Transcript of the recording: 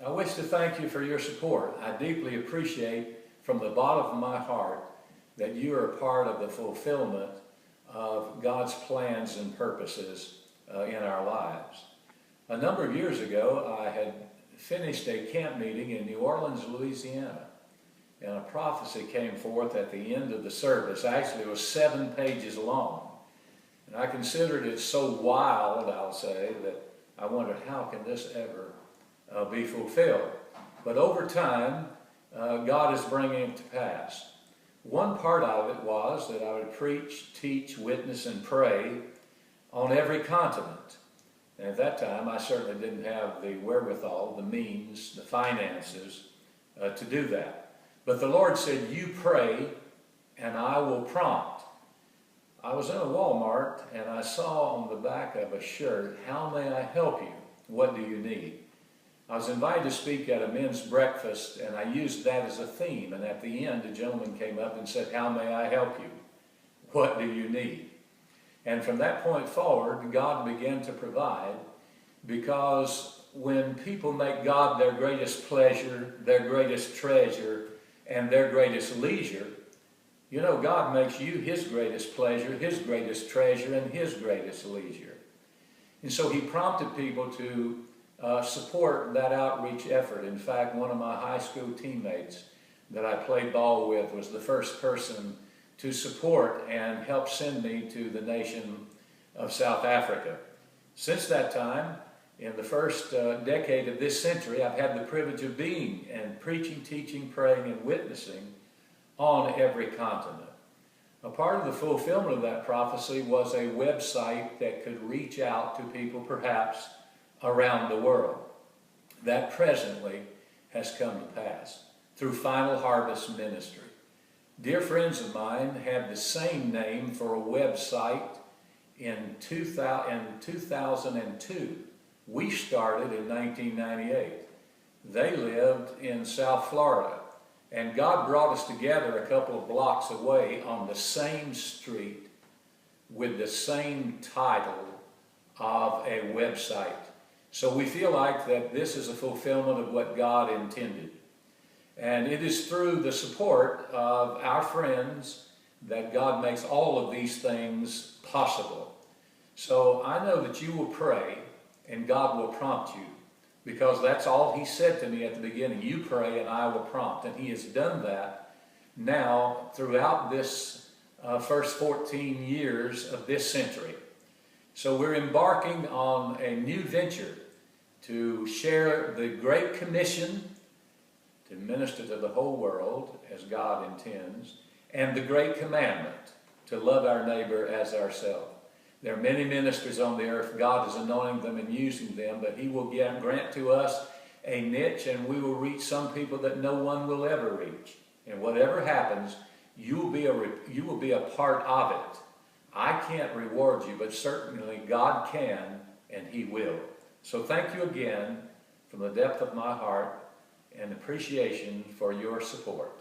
I wish to thank you for your support. I deeply appreciate from the bottom of my heart that you are a part of the fulfillment of God's plans and purposes in our lives. A number of years ago, I had finished a camp meeting in New Orleans, Louisiana, and a prophecy came forth at the end of the service. Actually, it was 7 pages long. And I considered it so wild, I'll say, that I wondered, how can this ever be fulfilled? But over time, God is bringing it to pass. One part of it was that I would preach, teach, witness, and pray on every continent. And at that time, I certainly didn't have the wherewithal, the means, the finances to do that. But the Lord said, you pray and I will prompt. I was in a Walmart and I saw on the back of a shirt, how may I help you? What do you need? I was invited to speak at a men's breakfast, and I used that as a theme. And at the end, a gentleman came up and said, how may I help you? What do you need? And from that point forward, God began to provide, because when people make God their greatest pleasure, their greatest treasure, and their greatest leisure, you know, God makes you His greatest pleasure, His greatest treasure, and His greatest leisure. And so He prompted people to support that outreach effort. In fact, one of my high school teammates that I played ball with was the first person to support and help send me to the nation of South Africa. Since that time, in the first decade of this century, I've had the privilege of being and preaching, teaching, praying, and witnessing on every continent. A part of the fulfillment of that prophecy was a website that could reach out to people perhaps around the world. That presently has come to pass through Final Harvest Ministry. Dear friends of mine had the same name for a website in 2002. We started in 1998. They lived in South Florida, and God brought us together a couple of blocks away on the same street with the same title of a website. So we feel like that this is a fulfillment of what God intended. And it is through the support of our friends that God makes all of these things possible. So I know that you will pray and God will prompt you, because that's all He said to me at the beginning. You pray and I will prompt. And He has done that now throughout this first 14 years of this century. So we're embarking on a new venture to share the Great Commission to minister to the whole world as God intends, and the Great Commandment to love our neighbor as ourselves. There are many ministers on the earth. God is anointing them and using them, but He will grant to us a niche, and we will reach some people that no one will ever reach. And whatever happens, you will be a part of it. I can't reward you, but certainly God can, and He will. So thank you again from the depth of my heart and appreciation for your support.